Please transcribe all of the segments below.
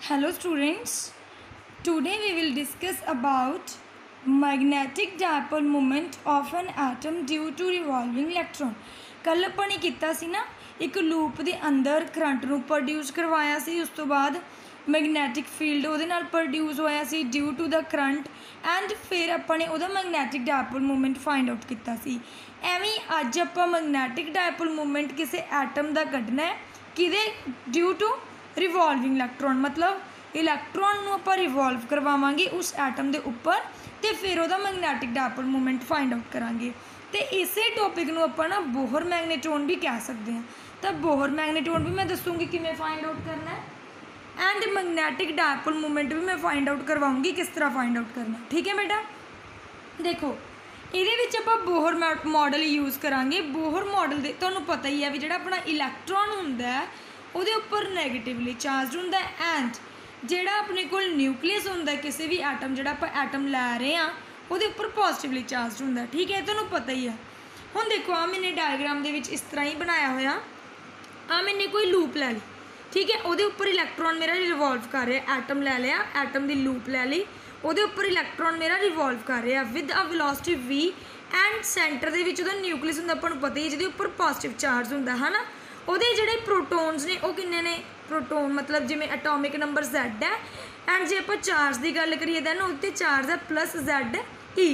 Hello students, today we will discuss about magnetic dipole moment of an atom due to revolving electron। कल अपने किया सी ना एक loop के अंदर करंट नूं प्रोड्यूस करवाया सी, उस तो बाद मैगनैटिक फील्ड उहदे नाल प्रोड्यूस होया सी due to the current and फिर अपने उहदा magnetic dipole movement find out किया सी। एवें अज आपां मैगनैटिक डायपोल मूवमेंट किसी एटम का कढ़ना है किहदे ड्यू टू रिवॉल्विंग इलैक्ट्रॉन, मतलब इलैक्ट्रॉन नूं आपां रिवॉल्व करवावांगे उस एटम के उपर तो फिर वह magnetic dipole movement find out करांगे। तो इसे टॉपिक नूं आपां ना बोहर मैगनेट्रॉन भी कह सकते हैं। तो बोहर मैगनेट्रॉन भी मैं दसूँगी किवें फाइंड आउट करना है एंड मैगनैटिक डायपोल मूवमेंट भी मैं फाइंड आउट करवाऊँगी किस तरह फाइंड आउट करना। ठीक है बेटा, देखो ये बोहर मॉडल यूज़ करांगे। बोहर मॉडल दे तुहानूं पता ही है भी जिहड़ा अपना इलैक्ट्रॉन हुंदा है उहदे उपर नैगेटिवली चार्ज हुंदा है एंड जिहड़ा अपने कोल न्यूक्लियस हुंदा है किसी भी एटम जिहड़ा आपां एटम लै रहे हैं उहदे उपर पॉजिटिवली चार्ज हुंदा है। ठीक है, तुहानूं पता ही है। हुण देखो आ मैंने डायग्राम दे विच इस तरह ही बनाया होया, आ मैंने कोई लूप लै ली। ठीक है, उहदे उपर इलैक्ट्रॉन मेरा रिवॉल्व कर रहा, एटम लै लिया, एटम की लूप लै ली, उहदे उपर इलैक्ट्रॉन मेरा रिवॉल्व कर रहा with a velocity v and centre दे विच उहदा न्यूक्लियस हुंदा आपां नूं पता ही जिहदे उपर पॉजिटिव चार्ज हुंदा है ना। उहदे जिहड़े प्रोटोन्स ने वो किन्ने ने, प्रोटोन मतलब जिवें एटॉमिक नंबर Z है एंड जे आपां चार्ज की गल करिए दैन उत्ते चार्ज है +ZE।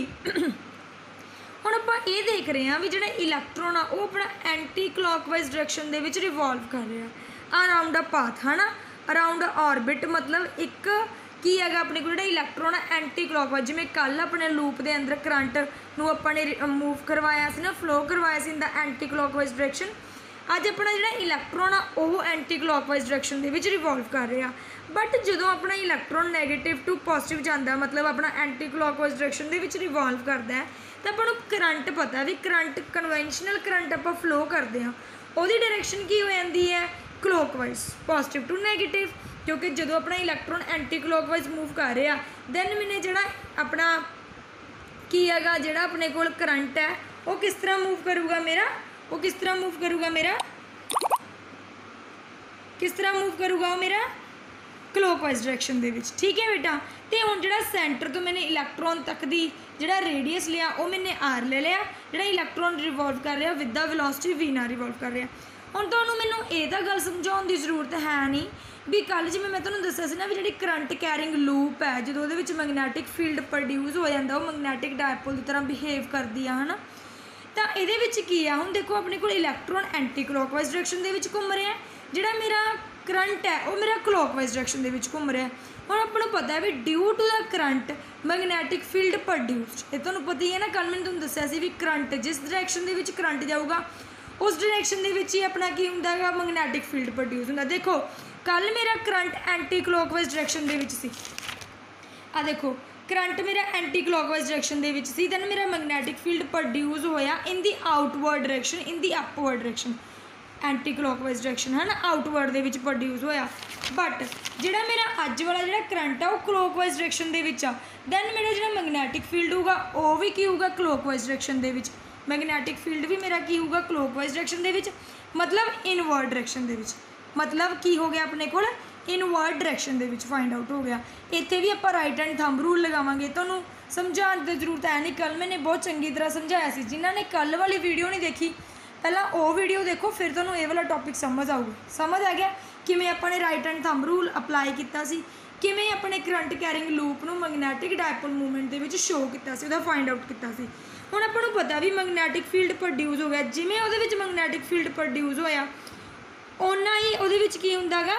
हुण आपां ये देख रहे हैं भी जिहड़ा इलैक्ट्रॉन आ वो अपना एंटी क्लॉकवाइज डायरैक्शन दे विच रिवॉल्व कर रहा अराउंड अ पाथ है ना, अराउंड अ ऑर्बिट, मतलब एक की है अपने को इलैक्ट्रॉन एंटी क्लॉकवाइज जिवें कल अपने लूप के अंदर करंट नूं आपां ने मूव करवाया सी ना, फ्लो करवाया सी in the anti clockwise direction. अज अपना जो इलैक्ट्रॉन आ वो एंटी क्लॉकवाइज डायरैक्शन के रिवॉल्व कर रहा, बट जो अपना इलैक्ट्रॉन नैगेटिव टू पॉजिटिव जाता मतलब अपना एंटी क्लॉकवाइज डायरैक्शन के रिवॉल्व करता है तो अपनों करंट पता भी करंट कन्वेंशनल करंट आप फ्लो करते हैं वही डायरैक्शन की हो जाती है क्लॉकवाइज, पॉजिटिव टू नैगेटिव, क्योंकि जो अपना इलैक्ट्रॉन एंटी क्लॉकवाइज मूव कर रहा दैन मैंने जोड़ा अपना की है जोड़ा अपने को करंट है वो किस तरह मूव करूँगा मेरा, वो किस तरह मूव करूँगा मेरा, किस तरह मूव करूँगा वो मेरा क्लॉकवाइज डायरैक्शन दे विच। ठीक है बेटा, तो हुण जिहड़ा सेंटर तो मैंने इलैक्ट्रॉन तक दी जिहड़ा रेडियस लिया वो मैंने R ले लिया, जिहड़ा इलैक्ट्रॉन रिवॉल्व कर रहा विद द वेलोसिटी v नाल रिवॉल्व कर रहा। हुण तुहानूं मैनूं ये तां गल समझाउण दी जरूरत है नहीं भी कल जिवें मैं तुहानूं दस्सिया सी ना भी जिहड़ी करंट कैरिंग लूप है जो उहदे विच मैगनैटिक फील्ड प्रोड्यूस हो जाता वो मैगनैटिक डायपोल की तरह बिहेव करती है ना। तो ये की है हुण देखो अपने को इलैक्ट्रॉन एंटी क्लॉकवाइज डायरैक्शन दे विच घूम रहा है, जिहड़ा मेरा करंट है वो मेरा क्लॉकवाइज डायरैक्शन दे विच घूम रहा है। हुण आपां नूं पता है भी due to the current magnetic field produced, ये तुहानूं पता ही है ना, कल मैंने तुहानूं दस्सिया सी भी करंट जिस डायरैक्शन दे विच करंट जाऊगा उस डायरैक्शन दे विच ही अपना की हुंदा है मैगनैटिक फील्ड प्रोड्यूस हुंदा। देखो कल मेरा करंट एंटी क्लॉकवाइज डायरैक्शन दे विच सी, आ देखो करंट मेरा एंटी क्लॉकवाइज डायरैक्शन दे विच सी, दैन मेरा मैगनैटिक फील्ड प्रोड्यूस होया in the outward direction, in the upward direction, anti clockwise direction है ना, आउटवर्ड दे विच प्रोड्यूस होया। बट जिहड़ा मेरा अज वाला जिहड़ा करंट है वो क्लॉकवाइज डायरैक्शन दे विच आ, दैन मेरा जिहड़ा मैगनैटिक फील्ड होगा वो भी की होगा क्लॉकवाइज डायरैक्शन दे विच, मैगनैटिक फील्ड भी मेरा की होगा क्लॉकवाइज डायरैक्शन दे विच, मतलब इनवर्ड डायरैक्शन दे विच, मतलब की हो गया अपने को इनवर्ड डायरैक्शन दे विच फाइंड आउट हो गया। इत्थे भी आप राइट हैंड थंब रूल लगावांगे, तुहानूं समझाने की जरूरत है नहीं, कल मैंने बहुत चंगी तरह समझाया सी। जिन्होंने ने कल वाली वीडियो नहीं देखी पहला वो वीडियो देखो फिर तुहानूं ये वाला टॉपिक समझ आऊगा, समझ आ गया किवें अपने right hand thumb rule apply किया सी, किवें अपने करंट कैरिंग लूप नूं मैगनैटिक डायपोल मूवमेंट दे विच शो किया सी, उहदा फाइंड आउट किया सी। हुण आपां नूं पता भी मैगनैटिक फील्ड प्रोड्यूस हो गया, जिवें उहदे विच मैगनैटिक फील्ड प्रोड्यूस होया उन्ना ही उहदे विच की हुंदा गा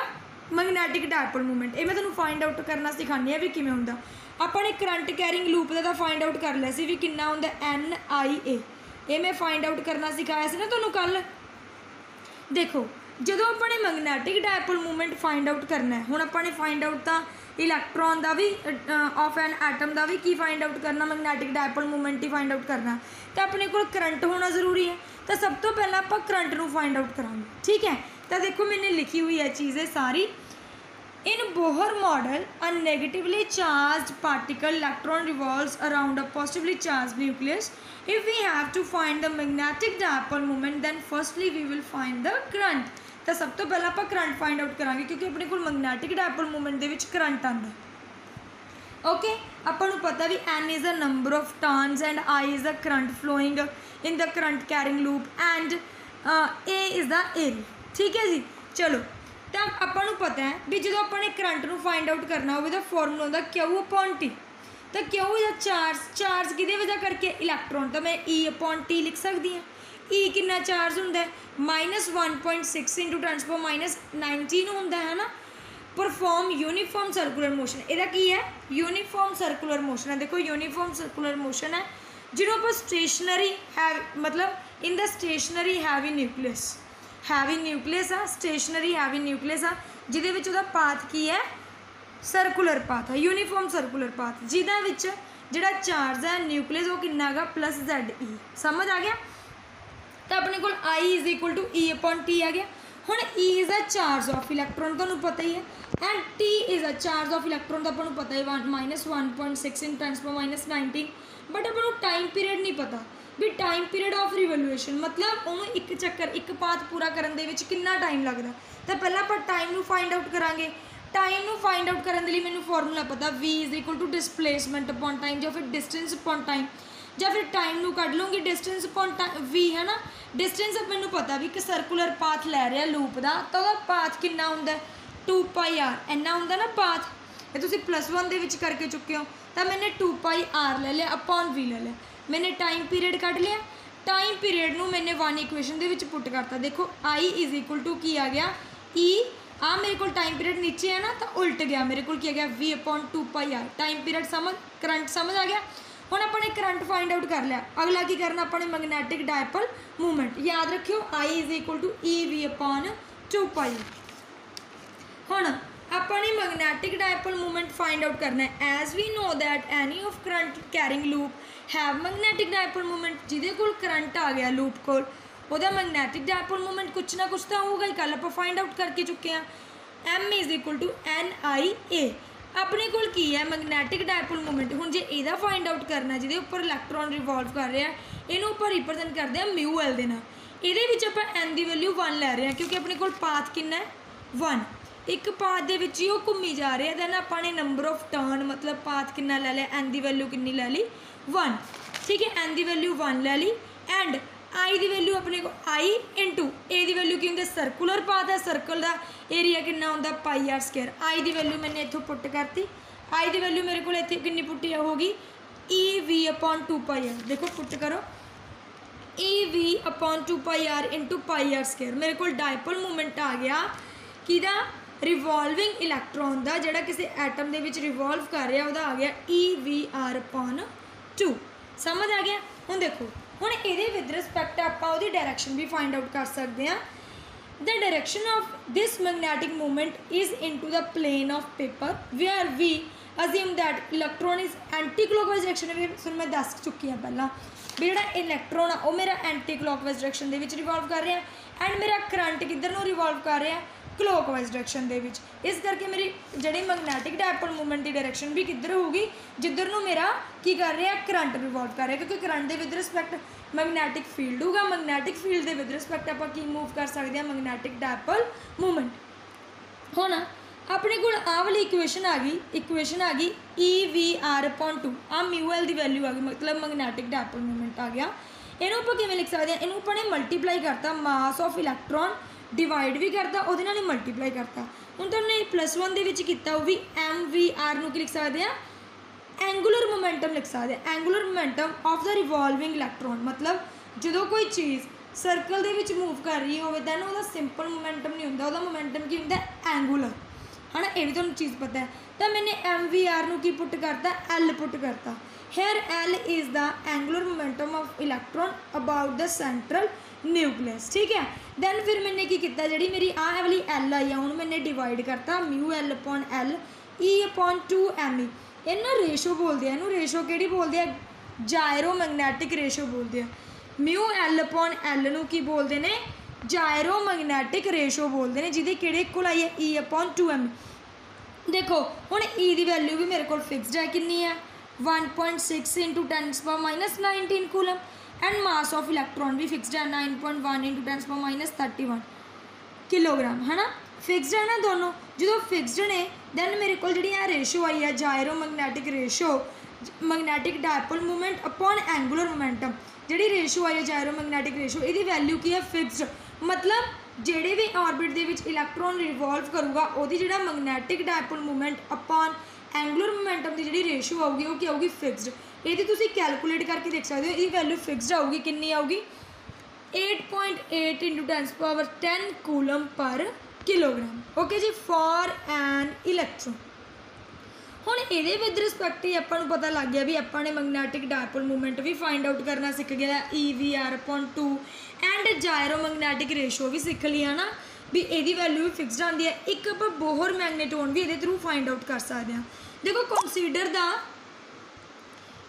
मैगनैटिक डायपोल मूवमेंट। ये मैं तुहानूं फाइंड आउट करना सिखानी है भी किवें हुंदा। आपां ने करंट कैरिंग लूप दा फाइंड आउट कर लिया सी भी किन्ना हुंदा NIA, ये मैं फाइंड आउट करना सिखाया सी ना तुहानूं कल। देखो जो अपने magnetic dipole movement find out करना है, हुण आपां ने फाइंड आउट तां इलैक्ट्रॉन का भी ऑफ एन एटम का भी की फाइंड आउट करना, मैगनैटिक डायपोल मूवमेंट ही फाइंड आउट करना, तो अपने को करंट होना जरूरी है। तो सब तो पहले आप करंट नूं फाइंड आउट करांगे। ठीक है, तो देखो मैंने लिखी हुई है चीज़ें सारी। In Bohr model a negatively charge particle electron revolves around a positively charge nucleus. If we have to find the magnetic dipole moment, then firstly we will find the current. तो सब तो पहले आप करंट फाइंड आउट करांगे क्योंकि अपने को magnetic dipole movement दे विच करंट आंदा। ओके, अपन पता भी N is the number of turns and I is the current flowing in the current carrying loop and A is the area. ठीक है जी, चलो तो अपन को पता है भी जो अपने करंट को फाइंड आउट करना हो तो फॉर्मूला होता Q/T। तो Q इज़ चार्ज कि वजह करके इलैक्ट्रॉन, तो मैं E/T लिख सकती हाँ। E कितना चार्ज होंगे -1.6 इंटू 10⁻19 होंगे है ना। परफॉर्म यूनीफॉर्म सर्कुलर मोशन, यदा की है यूनीफॉर्म सर्कुलर मोशन है। देखो यूनीफॉर्म सर्कुलर मोशन है जिन्हों पर स्टेशनरी है, मतलब in the stationary heavy nucleus आ, स्टेशनरी हैवी न्यूक्लियस आ जिहदे विच उहदा पाथ की है सर्कुलर पाथ है, यूनीफॉर्म सर्कुलर पाथ जिहदा विच जिहड़ा चार्ज है न्यूक्लियस वो कितना है +ZE। समझ आ गया। तो अपने को I is equal to E/T आ गया। हुण E is a charge of electron तुहानूं पता ही है and T is a charge of electron तो आपको पता ही -1.6 इन 10⁻19। बट अपन टाइम पीरियड नहीं पता भी टाइम पीरियड ऑफ रिवोल्यूशन, मतलब उन्होंने एक चक्कर एक पाथ पूरा करने दे विच कितना टाइम लगता। तो पहले आप टाइम नू फाइंड आउट करांगे। टाइम नू फाइंड आउट करने के लिए मैंने फॉर्मूला पता V is equal to displacement upon time या फिर डिस्टेंस अपॉन टाइम, या फिर टाइम नू कढ़ लूँगी डिस्टेंस अपॉन V है ना। डिस्टेंस मैनू पता भी कि सर्कुलर पाथ लै रहा लूप का तो वह पाथ कितना होंगे 2πr इन्ना होंगे ना पाथ। ये तुम +1 दे विच करके चुके हो तो मैंने 2πr ले लिया अपॉन V ले लिया। मैंने टाइम पीरियड कढ़ लिया। टाइम पीरियड नू मैंने 1 इक्वेशन दे विच पुट करता। देखो I इज़ इक्वल टू की आ गया E आ मेरे को टाइम पीरियड नीचे है ना तो उल्ट गया, मेरे को आ गया V/2πr। टाइम पीरियड समझ, करंट समझ आ गया। हुण अपने करंट फाइंड आउट कर लिया। अगला की करना अपने मैगनैटिक डायपोल मूवमेंट। याद रखियो I is equal to EV/2πr। हुण अपने magnetic dipole movement find out करना है। As we know that any of current carrying loop have magnetic dipole movement. जिहदे कोल करंट आ गया लूप कोल ਉਹਦਾ मैगनैटिक डायपोल मूवमेंट कुछ ना कुछ तो होगा ही। कल आप फाइंड आउट करके चुके हैं M is equal to NIA। अपने कोल की है मैगनैटिक डायपोल मूवमेंट। हुण जे इहदा फाइंड आउट करना जिहदे उपर इलैक्ट्रॉन रिवॉल्व कर रहा है इहनूं उपर रिप्रजेंट करते हैं μL दे नाल। इहदे विच आपां N की वैल्यू 1 लै रहे हैं क्योंकि अपने कोल पाथ कितना है 1। एक पाथ दे विच ही वो घूमी जा रहे हैं। दैन आपां ने नंबर ऑफ टर्न मतलब पाथ कितना लै लिया, N की वैल्यू कितनी लै ली 1। ठीक है, N की वैल्यू 1 लै ली एंड I की वैल्यू अपने को I इंटू A की वैल्यू की होंगे सर्कुलर पाथ है, सर्कल का एरिया कितना होंगे πr²। I की वैल्यू मैंने इतों पुट करती। I की वैल्यू मेरे को इतने कितनी पुटी होगी EV/2πr। देखो पुट करो EV/2πr इंटू πr²। मेरे को डायपोल मूवमेंट आ गया कि रिवॉल्विंग इलैक्ट्रॉन का जोड़ा किसी एटम के रिवॉल्व कर रहा वह आ गया EVR/2। समझ आ गया। हुण देखो हुण ये विद रिस्पैक्ट आप डायरैक्शन भी फाइंड आउट कर सकते हैं। The direction of this magnetic movement is into the plane of paper where we assume that electron is anti clockwise direction. मैं दस चुकी हाँ पहला भी जो इलैक्ट्रॉन आ मेरा एंटी क्लॉकवाइज डायरैक्शन के रिवॉल्व कर रहा है एंड मेरा करंट किधर नूं रिवॉल्व कर रहा है क्लॉकवाइज डायरैक्शन के। इस करके मेरी जी मैगनैटिक डायपोल मूवमेंट की डायरैक्शन भी किधर होगी जिधर नूं मेरा की कर रहा है करंट रिवॉल्व कर रहा है क्योंकि करंट के विद रिस्पैक्ट मैगनैटिक फील्ड होगा। मैगनैटिक फील्ड के विद रिस्पैक्ट आप मूव कर सकते हैं मैगनैटिक डायपोल मूवमेंट। हुण अपने को आ वाली इक्वेशन आ गई EVR/2 आ μL की वैल्यू आ गई, मतलब मैगनैटिक डायपोल मूवमेंट आ गया। इनू आप किवें लिख सकते हैं, इनू अपने मल्टीप्लाई करता मास ऑफ इलैक्ट्रॉन डिवाइड भी करता वो मल्टीप्लाई करता। हुण तुहानूं +1 दे विच कीता वो भी MVR नूं की लिख सकते हैं एंगूलर मोमेंटम लिख सकते हैं। Angular momentum of the revolving electron, मतलब जो कोई चीज़ सर्कल दे विच मूव कर रही हो दैन वो सिंपल मोमेंटम नहीं होंदा, वो मोमेंटम की होंदा एंगूलर है ना। ये भी तुहानूं चीज़ पता है। तो मैंने MVR नूं की पुट करता L पुट करता। Here L is the angular momentum of electron about the central nucleus. ठीक है, दैन फिर मैंने की किया जी मेरी आ वाली L आई है मैंने डिवाइड करता μL/L E/2me। इन्हों रेशो बोलते हैं, इनू रेशो कि बोलते हैं जायरो मैगनैटिक रेशो बोलते हैं। μL/L नूं की बोलते हैं जायरो मैगनैटिक रेशो बोलते हैं जिहदे किहड़े कोल आई है E/2me। देखो हुण E की वैल्यू भी मेरे को फिक्सड है कितनी है 1.6 into 10⁻19 coulomb and mass of electron भी फिक्सड है 9.1 इंटू 10⁻31। किलोग्राम है ना। फिक्सड है ना दोनों, जो फिक्सड ने दैन मेरे को जी रेशो आई है gyromagnetic ratio magnetic dipole movement upon angular momentum. G ratio आई है जायरो मैगनैटिक रेशो, ये वैल्यू की है फिक्सड, मतलब ਜਿਹੜੇ भी ऑर्बिट ਦੇ ਵਿੱਚ इलैक्ट्रॉन रिवॉल्व करूगा ਉਹਦੀ ਜਿਹੜਾ magnetic dipole movement upon angular momentum की जी रेशो आऊगी वो क्या आऊगी फिक्सड। ये तुसी कैलकुलेट करके देख सकते हो, ये वैल्यू फिक्सड आऊगी, कितनी आऊगी 8.8 × 10⁻10 कूलम पर किलोग्राम। ओके जी, फॉर एन इलैक्ट्रॉन। हुण ये विद रिस्पैक्ट ही आपां नूं पता लग गया भी आपां ने मैगनैटिक डायपोल मूवमेंट भी फाइंड आउट करना सीख गया, EVR/2 एंड जायरो मैगनैटिक रेशो भी सीख ली है ना, भी यदी वैल्यू भी फिक्सड आती है। एक आप बोहर मैगनेटोन भी ये थ्रू फाइंड आउट कर सकते हैं। देखो consider the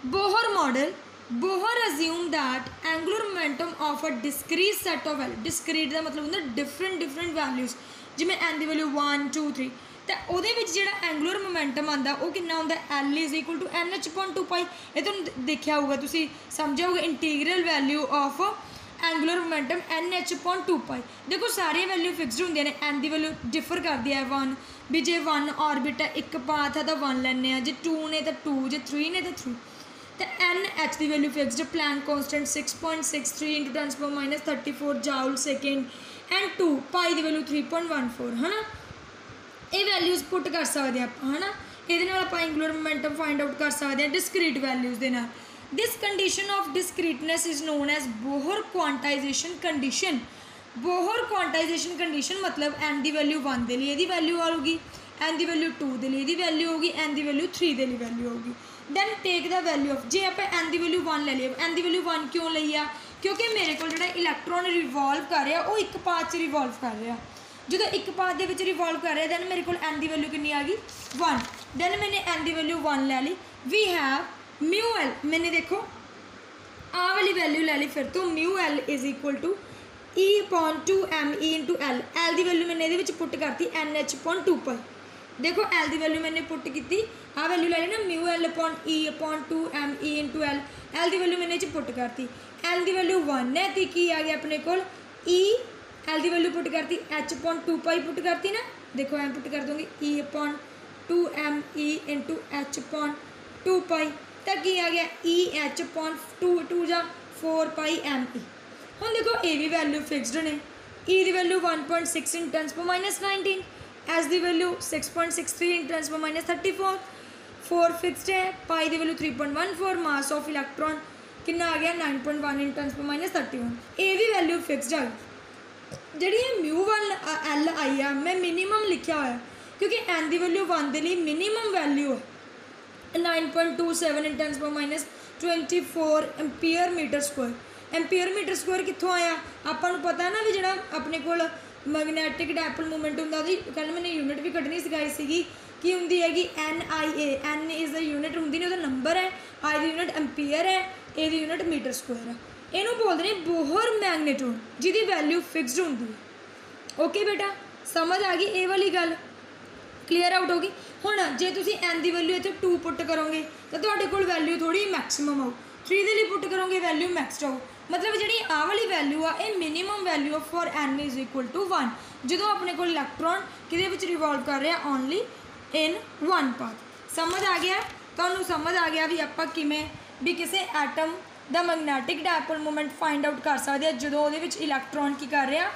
Bohr model, Bohr assume that angular momentum of a discrete set of value, discrete का मतलब होंगे डिफरेंट वैल्यूज़, जिमें एन की वैल्यू 1 2 3, तो वो एंगुलर मोमेंटम आता वो कितना होंगे L = NH/2π। ये तुम देखा होगा, तुम समझा होगा integral value of angular momentum NH/2π। देखो सारी वैल्यू फिक्सड होंगे ने, एन की वैल्यू डिफर करती है 1, भी जे 1 ऑर्बिट है एक पाथ है तो 1 लैने, जे 2 ने तो 2, जे 3 ने तो 3। तो NH की value fixed, Planck constant 6.63 × 10⁻34 joule second, and 2 pi की वैल्यू 3.14 है ना। ये वैल्यूज़ पुट कर सकते हैं आप, है ना। ये आप एंगुलर मोमेंटम फाइंड आउट कर सकते हैं डिस्क्रीट वैल्यूज़ के नाल। This condition of discreteness is known as Bohr quantization condition. Bohr quantization condition मतलब एन की वैल्यू 1 के लिए यदी वैल्यू आऊगी, एन की वैल्यू 2 के लिए यदी वैल्यू होगी, एन की वैल्यू 3 के लिए वैल्यू होगी। Then take the value of, जे आप एन की वैल्यू 1 ले लिए, एन की वैल्यू 1 क्यों लई आ, क्योंकि मेरे को जो इलैक्ट्रॉन रिवॉल्व कर रहा वो एक पाथ रिवॉल्व कर रहा, जो एक पाथ के रिवॉल्व कर रहा दैन मेरे को एन की वैल्यू कितनी आ गई 1, दैन मैंने एन की वैल्यू 1 ले ली। वी हैव म्यू एल, मैंने देखो आ वाली वैल्यू ले ली, फिर तो mu L = E/2me × L। L की वैल्यू मैंने ये पुट करती NH/2π। देखो एल की वैल्यू मैंने पुट की, आ वैल्यू ले ली ना म्यू L/E/2me × L। एल की वैल्यू मैंने पुट करती, एल की वैल्यू 1 है तो की आ गया अपने को E, एल की वैल्यू पुट करती H/2π पुट करती ना, देखो एम पुट कर दूँगी E/2me × H/2π, तो की आ गया EH/2 4πme। हम देखो ए भी वैल्यू फिक्सड ने, ई की वैल्यू 1.6 × 10⁻19, एस की वैल्यू 6.63 × 10⁻34, 4 फिक्सड है, पाई की वैल्यू 3.14, मास ऑफ इलैक्ट्रॉन कितना आ गया 9.1 × 10⁻31। ए भी वैल्यू फिक्सड आ गई। जी μ1 L आई है, मैं मिनीमम लिखा हुआ क्योंकि एन की वैल्यू 1 के लिए मिनीमम वैल्यू है 9.27 × 10⁻24 ampere metre square. Ampere metre square कितों आया, आपको पता ना भी जो अपने को मैगनैटिक डायपोल मूवमेंट होंगे, कल मैंने यूनिट भी कढ़नी सिखाई सी कि होंगी हैगी NIA, N is the unit होंगी नहीं, वह नंबर है, आई की यूनिट एम्पीयर है, ए की यूनिट मीटर स्क्वायर है। इनू बोलते हैं बोहर मैगनेटोन जिहदी वैल्यू फिक्सड होंगी है। ओके बेटा, समझ आ गई ये वाली गल, क्लीयर आउट होगी। हुण जे तुसीं एन की वैल्यू इत्थे 2 पुट करोगे तो तुहाडे कोल वैल्यू थोड़ी मैक्सीमम आऊ, 3 के लिए पुट करोगे वैल्यू मैक्सड आऊ, मतलब जी आ वाली वैल्यू आ ये मिनीमम वैल्यू फॉर n = 1 जो अपने को इलैक्ट्रॉन कि रिवॉल्व कर रहा ओनली इन 1 पाथ। समझ आ गया, तुहानूं समझ आ गया भी आपां किवें भी किसी एटम दा magnetic dipole movement find out कर सकते हैं जो इलैक्ट्रॉन की कर रहा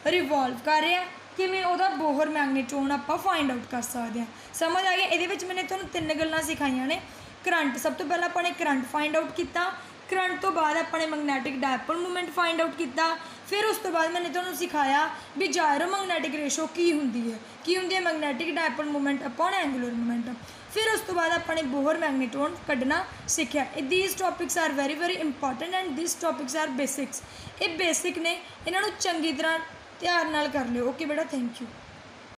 रिवॉल्व कर रहा, किवें उहदा बोहर मैगनेटोन आपां फाइंड आउट कर सकते हैं। समझ आ गया। ये मैंने तुहानूं 3 गल्लां सिखाईयां ने। करंट सब तो पहले अपने करंट फाइंड आउट किया, करंट तो बाद अपने magnetic dipole movement find out किया, फिर उस तो बाद मैंने तुहानूं सिखाया भी जायरो मैगनैटिक रेशो की होंदी है magnetic dipole movement upon angular momentum, फिर उस तो बाद अपने बोहर मैगनेटोन कढ़ना सीखा। These topics are very very important and this topics are basics, ये बेसिक ने, इन्हों चंगी तरह ध्यान नाल कर लियो। ओके बेटा, थैंक यू।